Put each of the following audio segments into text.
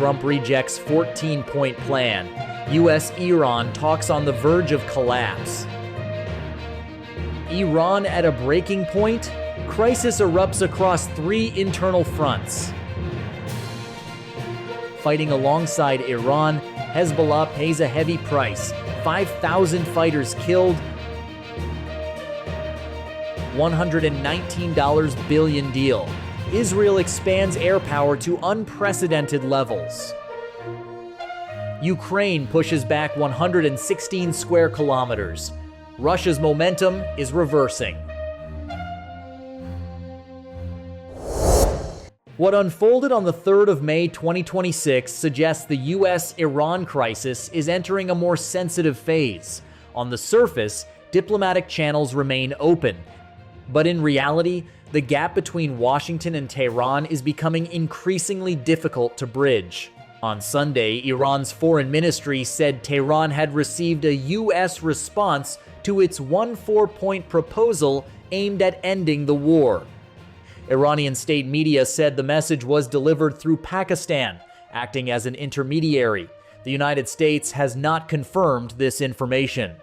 Trump rejects 14-point plan. U.S.-Iran talks on the verge of collapse. Iran at a breaking point? Crisis erupts across 3 internal fronts. Fighting alongside Iran, Hezbollah pays a heavy price. 5,000 fighters killed. $119 billion deal. Israel expands air power to unprecedented levels. Ukraine pushes back 116 square kilometers. Russia's momentum is reversing. What unfolded on the 3rd of May 2026 suggests the US-Iran crisis is entering a more sensitive phase. On the surface, diplomatic channels remain open. But in reality, the gap between Washington and Tehran is becoming increasingly difficult to bridge. On Sunday, Iran's foreign ministry said Tehran had received a US response to its 14-point proposal aimed at ending the war. Iranian state media said the message was delivered through Pakistan, acting as an intermediary. The United States has not confirmed this information.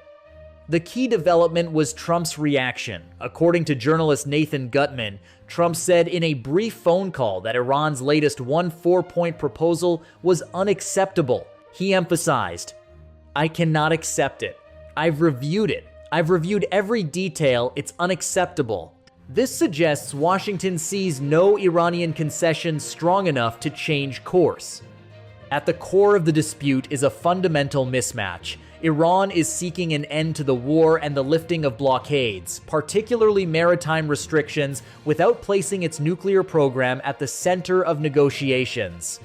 The key development was Trump's reaction. According to journalist Nathan Gutman, Trump said in a brief phone call that Iran's latest 14-point proposal was unacceptable. He emphasized, "I cannot accept it. I've reviewed it. I've reviewed every detail. It's unacceptable." This suggests Washington sees no Iranian concession strong enough to change course. At the core of the dispute is a fundamental mismatch. Iran is seeking an end to the war and the lifting of blockades, particularly maritime restrictions, without placing its nuclear program at the center of negotiations.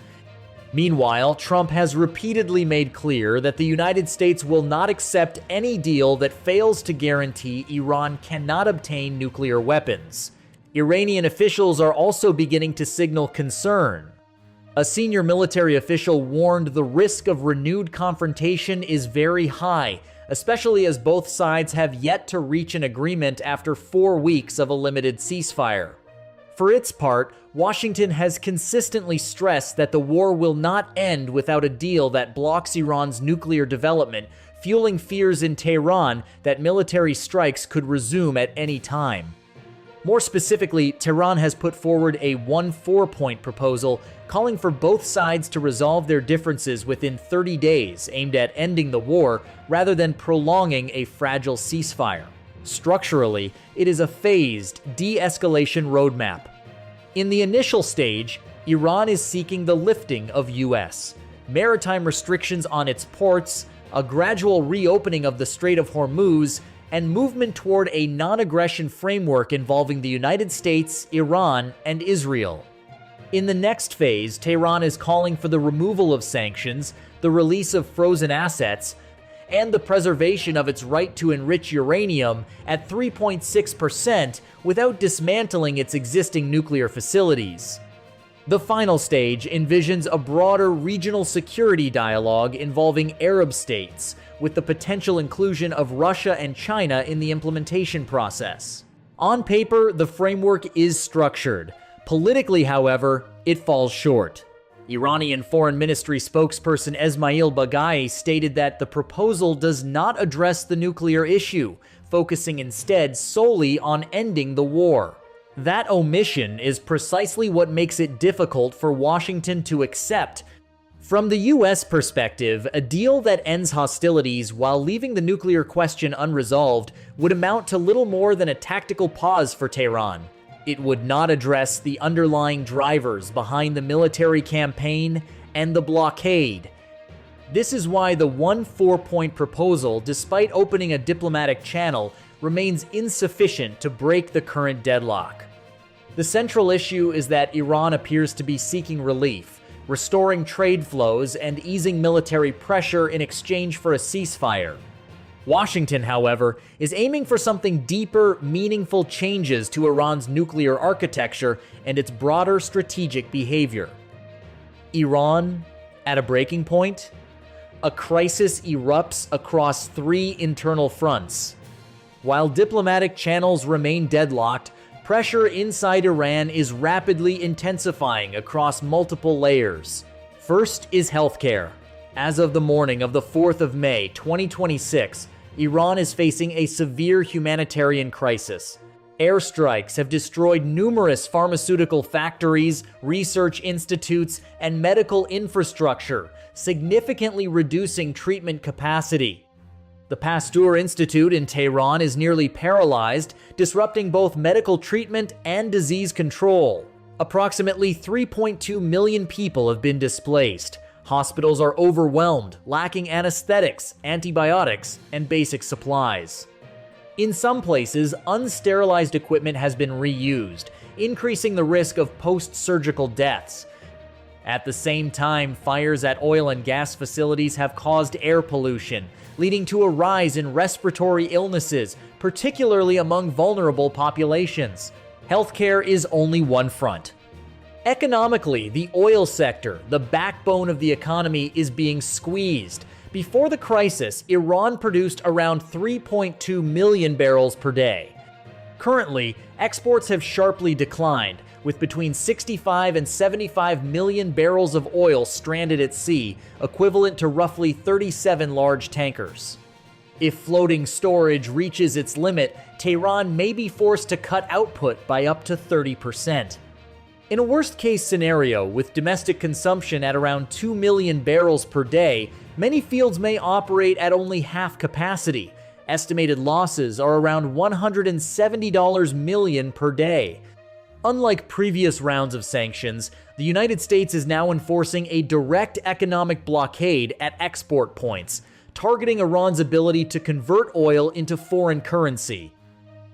Meanwhile, Trump has repeatedly made clear that the United States will not accept any deal that fails to guarantee Iran cannot obtain nuclear weapons. Iranian officials are also beginning to signal concern. A senior military official warned the risk of renewed confrontation is very high, especially as both sides have yet to reach an agreement after 4 weeks of a limited ceasefire. For its part, Washington has consistently stressed that the war will not end without a deal that blocks Iran's nuclear development, fueling fears in Tehran that military strikes could resume at any time. More specifically, Tehran has put forward a 14-point proposal calling for both sides to resolve their differences within 30 days, aimed at ending the war rather than prolonging a fragile ceasefire. Structurally, it is a phased de-escalation roadmap. In the initial stage, Iran is seeking the lifting of U.S. maritime restrictions on its ports, a gradual reopening of the Strait of Hormuz, and movement toward a non-aggression framework involving the United States, Iran, and Israel. In the next phase, Tehran is calling for the removal of sanctions, the release of frozen assets, and the preservation of its right to enrich uranium at 3.6% without dismantling its existing nuclear facilities. The final stage envisions a broader regional security dialogue involving Arab states, with the potential inclusion of Russia and China in the implementation process. On paper, the framework is structured. Politically, however, it falls short. Iranian Foreign Ministry spokesperson Esmail Baghai stated that the proposal does not address the nuclear issue, focusing instead solely on ending the war. That omission is precisely what makes it difficult for Washington to accept. From the U.S. perspective, a deal that ends hostilities while leaving the nuclear question unresolved would amount to little more than a tactical pause for Tehran. It would not address the underlying drivers behind the military campaign and the blockade. This is why the 14-point proposal, despite opening a diplomatic channel, remains insufficient to break the current deadlock. The central issue is that Iran appears to be seeking relief, restoring trade flows and easing military pressure in exchange for a ceasefire. Washington, however, is aiming for something deeper, meaningful changes to Iran's nuclear architecture and its broader strategic behavior. Iran at a breaking point? A crisis erupts across 3 internal fronts. While diplomatic channels remain deadlocked, pressure inside Iran is rapidly intensifying across multiple layers. First is healthcare. As of the morning of the 4th of May, 2026, Iran is facing a severe humanitarian crisis. Airstrikes have destroyed numerous pharmaceutical factories, research institutes, and medical infrastructure, significantly reducing treatment capacity. The Pasteur Institute in Tehran is nearly paralyzed, disrupting both medical treatment and disease control. Approximately 3.2 million people have been displaced. Hospitals are overwhelmed, lacking anesthetics, antibiotics, and basic supplies. In some places, unsterilized equipment has been reused, increasing the risk of post-surgical deaths. At the same time, fires at oil and gas facilities have caused air pollution, leading to a rise in respiratory illnesses, particularly among vulnerable populations. Healthcare is only one front. Economically, the oil sector, the backbone of the economy, is being squeezed. Before the crisis, Iran produced around 3.2 million barrels per day. Currently, exports have sharply declined, with between 65 and 75 million barrels of oil stranded at sea, equivalent to roughly 37 large tankers. If floating storage reaches its limit, Tehran may be forced to cut output by up to 30%. In a worst-case scenario, with domestic consumption at around 2 million barrels per day, many fields may operate at only half capacity. Estimated losses are around $170 million per day. Unlike previous rounds of sanctions, the United States is now enforcing a direct economic blockade at export points, targeting Iran's ability to convert oil into foreign currency.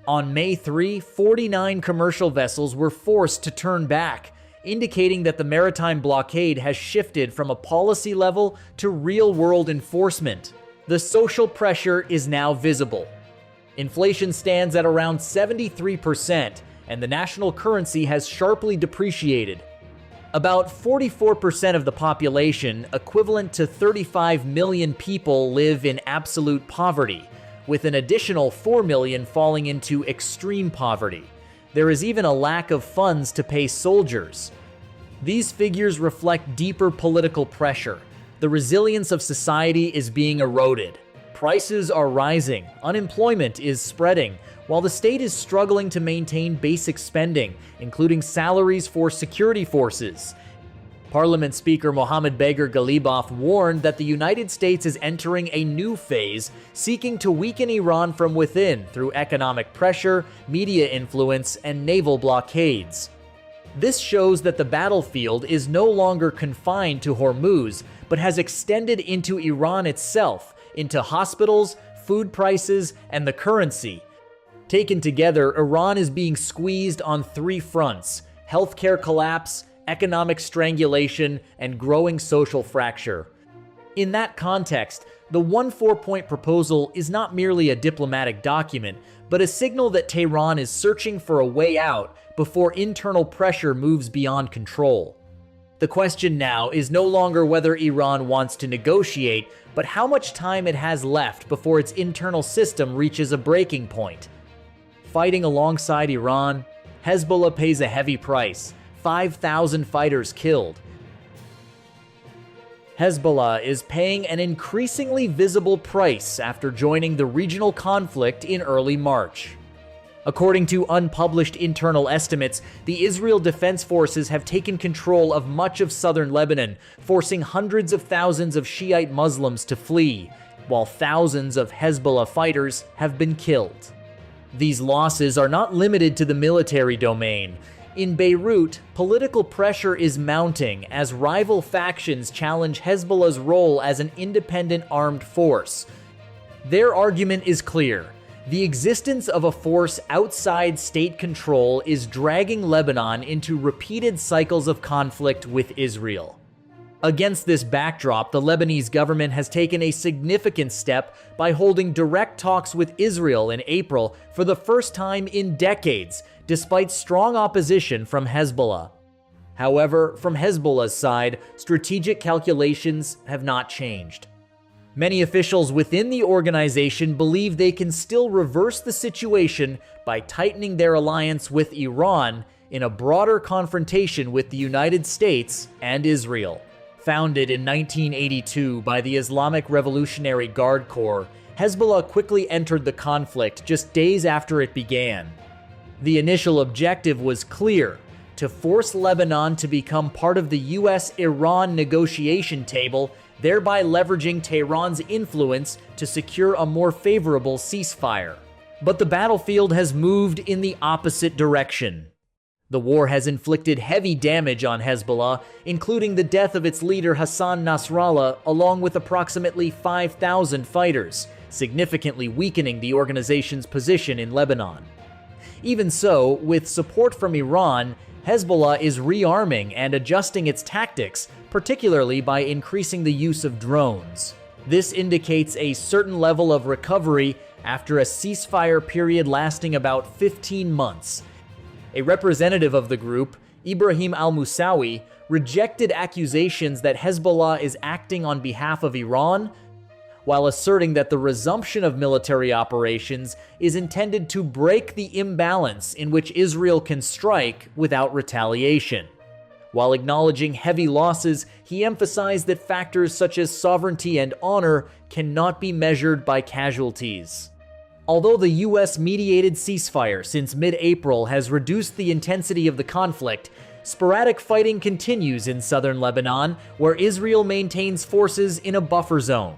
On May 3, 49 commercial vessels were forced to turn back, indicating that the maritime blockade has shifted from a policy level to real-world enforcement. The social pressure is now visible. Inflation stands at around 73%, and the national currency has sharply depreciated. About 44% of the population, equivalent to 35 million people, live in absolute poverty, with an additional 4 million falling into extreme poverty. There is even a lack of funds to pay soldiers. These figures reflect deeper political pressure. The resilience of society is being eroded. Prices are rising, unemployment is spreading, while the state is struggling to maintain basic spending, including salaries for security forces. Parliament Speaker Mohammad Bagher Ghalibaf warned that the United States is entering a new phase, seeking to weaken Iran from within through economic pressure, media influence, and naval blockades. This shows that the battlefield is no longer confined to Hormuz, but has extended into Iran itself, into hospitals, food prices, and the currency. Taken together, Iran is being squeezed on three fronts: healthcare collapse, economic strangulation, and growing social fracture. In that context, the 4-point proposal is not merely a diplomatic document, but a signal that Tehran is searching for a way out before internal pressure moves beyond control. The question now is no longer whether Iran wants to negotiate, but how much time it has left before its internal system reaches a breaking point. Fighting alongside Iran, Hezbollah pays a heavy price: 5,000 fighters killed. Hezbollah is paying an increasingly visible price after joining the regional conflict in early March. According to unpublished internal estimates, the Israel Defense Forces have taken control of much of southern Lebanon, forcing hundreds of thousands of Shiite Muslims to flee, while thousands of Hezbollah fighters have been killed. These losses are not limited to the military domain. In Beirut, political pressure is mounting as rival factions challenge Hezbollah's role as an independent armed force. Their argument is clear: the existence of a force outside state control is dragging Lebanon into repeated cycles of conflict with Israel. Against this backdrop, the Lebanese government has taken a significant step by holding direct talks with Israel in April for the first time in decades, despite strong opposition from Hezbollah. However, from Hezbollah's side, strategic calculations have not changed. Many officials within the organization believe they can still reverse the situation by tightening their alliance with Iran in a broader confrontation with the United States and Israel. Founded in 1982 by the Islamic Revolutionary Guard Corps, Hezbollah quickly entered the conflict just days after it began. The initial objective was clear: to force Lebanon to become part of the US-Iran negotiation table, thereby leveraging Tehran's influence to secure a more favorable ceasefire. But the battlefield has moved in the opposite direction. The war has inflicted heavy damage on Hezbollah, including the death of its leader Hassan Nasrallah, along with approximately 5,000 fighters, significantly weakening the organization's position in Lebanon. Even so, with support from Iran, Hezbollah is rearming and adjusting its tactics, particularly by increasing the use of drones. This indicates a certain level of recovery after a ceasefire period lasting about 15 months. A representative of the group, Ibrahim al-Musawi, rejected accusations that Hezbollah is acting on behalf of Iran, while asserting that the resumption of military operations is intended to break the imbalance in which Israel can strike without retaliation. While acknowledging heavy losses, he emphasized that factors such as sovereignty and honor cannot be measured by casualties. Although the US-mediated ceasefire since mid-April has reduced the intensity of the conflict, sporadic fighting continues in southern Lebanon, where Israel maintains forces in a buffer zone.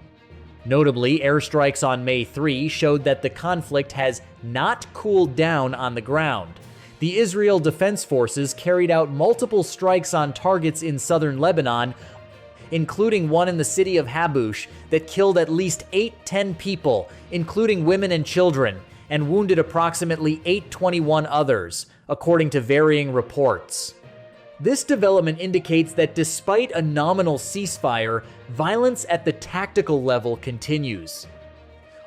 Notably, airstrikes on May 3 showed that the conflict has not cooled down on the ground. The Israel Defense Forces carried out multiple strikes on targets in southern Lebanon, including one in the city of Habush that killed at least 810 people, including women and children, and wounded approximately 821 others, according to varying reports. This development indicates that despite a nominal ceasefire, violence at the tactical level continues.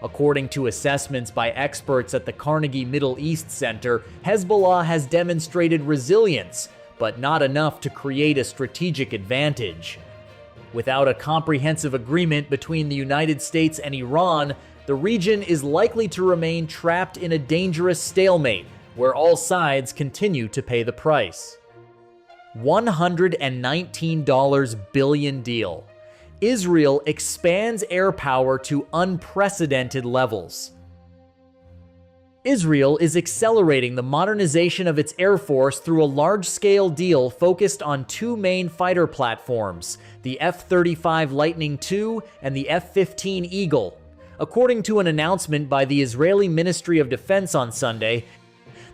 According to assessments by experts at the Carnegie Middle East Center, Hezbollah has demonstrated resilience, but not enough to create a strategic advantage. Without a comprehensive agreement between the United States and Iran, the region is likely to remain trapped in a dangerous stalemate, where all sides continue to pay the price. $119 billion deal. Israel expands air power to unprecedented levels. Israel is accelerating the modernization of its air force through a large-scale deal focused on two main fighter platforms, the F-35 Lightning II and the F-15 Eagle. According to an announcement by the Israeli Ministry of Defense on Sunday,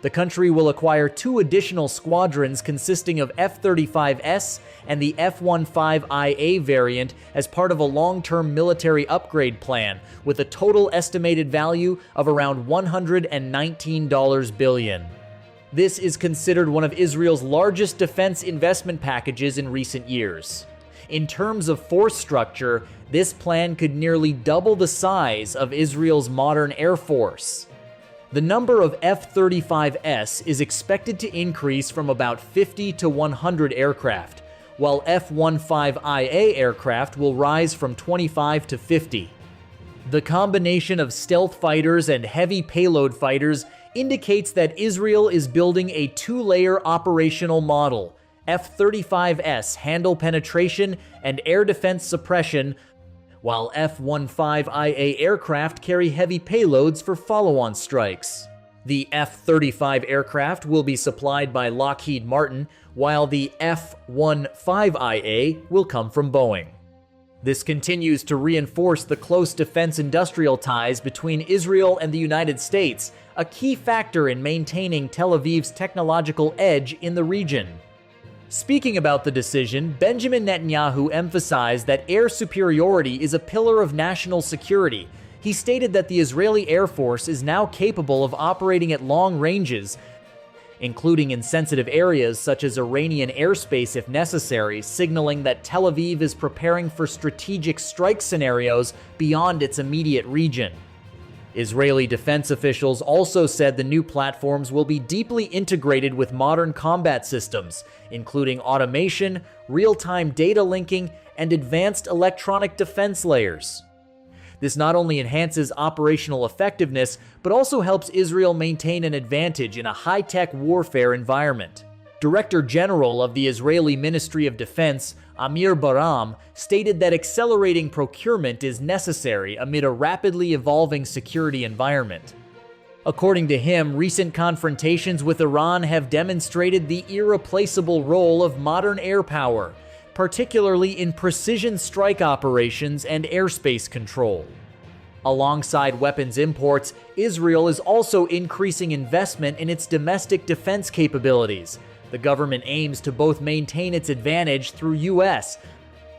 the country will acquire two additional squadrons consisting of F-35S and the F-15IA variant as part of a long-term military upgrade plan, with a total estimated value of around $119 billion. This is considered one of Israel's largest defense investment packages in recent years. In terms of force structure, this plan could nearly double the size of Israel's modern air force. The number of F-35S is expected to increase from about 50 to 100 aircraft, while F-15IA aircraft will rise from 25 to 50. The combination of stealth fighters and heavy payload fighters indicates that Israel is building a two-layer operational model: F-35S handle penetration and air defense suppression, while F-15IA aircraft carry heavy payloads for follow-on strikes. The F-35 aircraft will be supplied by Lockheed Martin, while the F-15IA will come from Boeing. This continues to reinforce the close defense industrial ties between Israel and the United States, a key factor in maintaining Tel Aviv's technological edge in the region. Speaking about the decision, Benjamin Netanyahu emphasized that air superiority is a pillar of national security. He stated that the Israeli Air Force is now capable of operating at long ranges, including in sensitive areas such as Iranian airspace if necessary, signaling that Tel Aviv is preparing for strategic strike scenarios beyond its immediate region. Israeli defense officials also said the new platforms will be deeply integrated with modern combat systems, including automation, real-time data linking, and advanced electronic defense layers. This not only enhances operational effectiveness, but also helps Israel maintain an advantage in a high-tech warfare environment. Director General of the Israeli Ministry of Defense, Amir Baram, stated that accelerating procurement is necessary amid a rapidly evolving security environment. According to him, recent confrontations with Iran have demonstrated the irreplaceable role of modern air power, particularly in precision strike operations and airspace control. Alongside weapons imports, Israel is also increasing investment in its domestic defense capabilities. The government aims to both maintain its advantage through U.S.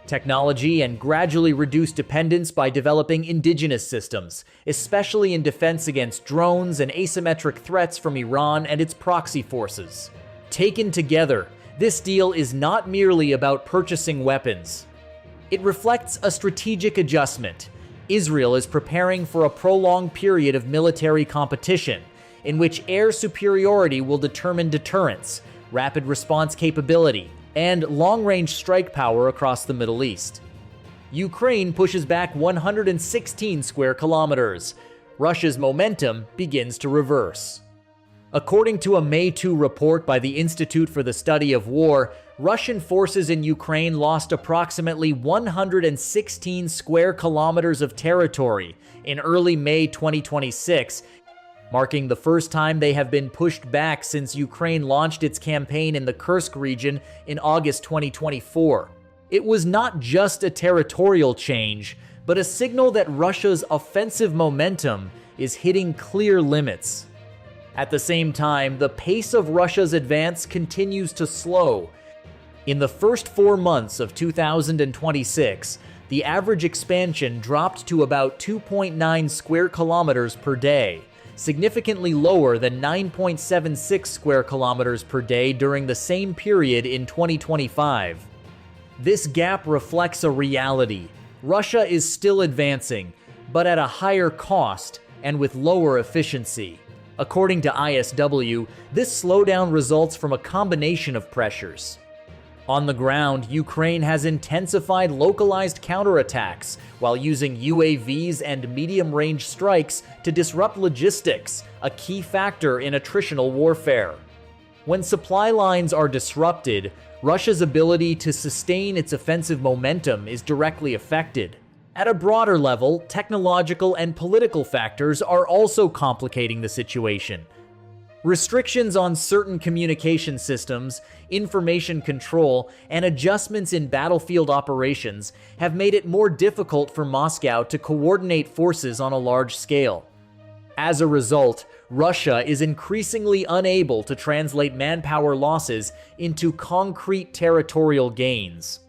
technology and gradually reduce dependence by developing indigenous systems, especially in defense against drones and asymmetric threats from Iran and its proxy forces. Taken together, this deal is not merely about purchasing weapons. It reflects a strategic adjustment. Israel is preparing for a prolonged period of military competition, in which air superiority will determine deterrence, rapid response capability, and long-range strike power across the Middle East. Ukraine pushes back 116 square kilometers. Russia's momentum begins to reverse. According to a May 2 report by the Institute for the Study of War, Russian forces in Ukraine lost approximately 116 square kilometers of territory in early May 2026, marking the first time they have been pushed back since Ukraine launched its campaign in the Kursk region in August 2024. It was not just a territorial change, but a signal that Russia's offensive momentum is hitting clear limits. At the same time, the pace of Russia's advance continues to slow. In the first 4 months of 2026, the average expansion dropped to about 2.9 square kilometers per day, significantly lower than 9.76 square kilometers per day during the same period in 2025. This gap reflects a reality. Russia is still advancing, but at a higher cost and with lower efficiency. According to ISW, this slowdown results from a combination of pressures. On the ground, Ukraine has intensified localized counterattacks while using UAVs and medium-range strikes to disrupt logistics, a key factor in attritional warfare. When supply lines are disrupted, Russia's ability to sustain its offensive momentum is directly affected. At a broader level, technological and political factors are also complicating the situation. Restrictions on certain communication systems, information control, and adjustments in battlefield operations have made it more difficult for Moscow to coordinate forces on a large scale. As a result, Russia is increasingly unable to translate manpower losses into concrete territorial gains.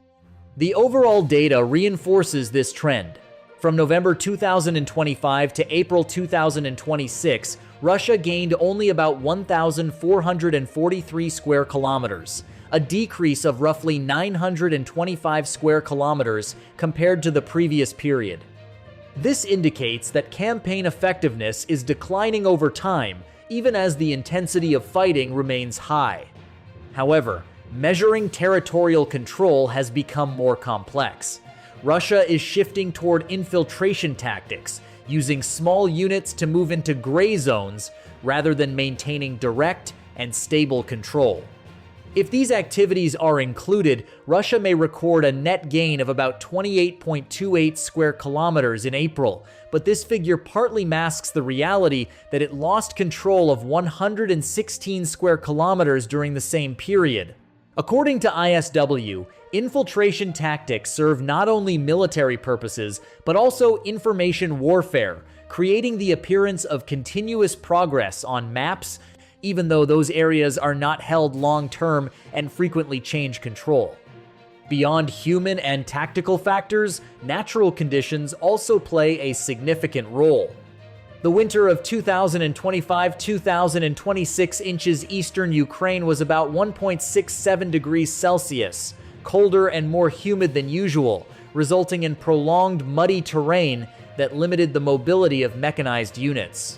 The overall data reinforces this trend. From November 2025 to April 2026, Russia gained only about 1,443 square kilometers, a decrease of roughly 925 square kilometers compared to the previous period. This indicates that campaign effectiveness is declining over time, even as the intensity of fighting remains high. However, measuring territorial control has become more complex. Russia is shifting toward infiltration tactics, using small units to move into gray zones rather than maintaining direct and stable control. If these activities are included, Russia may record a net gain of about 28.28 square kilometers in April, but this figure partly masks the reality that it lost control of 116 square kilometers during the same period. According to ISW, infiltration tactics serve not only military purposes, but also information warfare, creating the appearance of continuous progress on maps, even though those areas are not held long-term and frequently change control. Beyond human and tactical factors, natural conditions also play a significant role. The winter of 2025-2026 inches eastern Ukraine was about 1.67 degrees Celsius, colder and more humid than usual, resulting in prolonged muddy terrain that limited the mobility of mechanized units.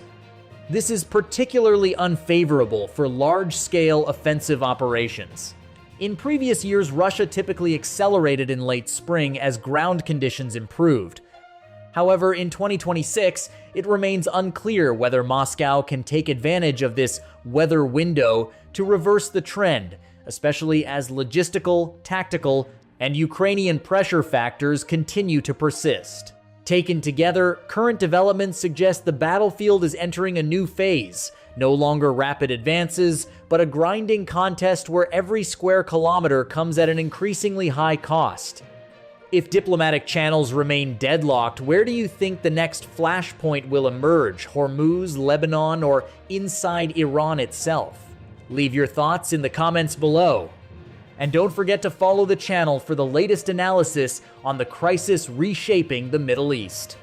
This is particularly unfavorable for large-scale offensive operations. In previous years, Russia typically accelerated in late spring as ground conditions improved. However, in 2026, it remains unclear whether Moscow can take advantage of this weather window to reverse the trend, especially as logistical, tactical, and Ukrainian pressure factors continue to persist. Taken together, current developments suggest the battlefield is entering a new phase, no longer rapid advances, but a grinding contest where every square kilometer comes at an increasingly high cost. If diplomatic channels remain deadlocked, where do you think the next flashpoint will emerge? Hormuz, Lebanon, or inside Iran itself? Leave your thoughts in the comments below. And don't forget to follow the channel for the latest analysis on the crisis reshaping the Middle East.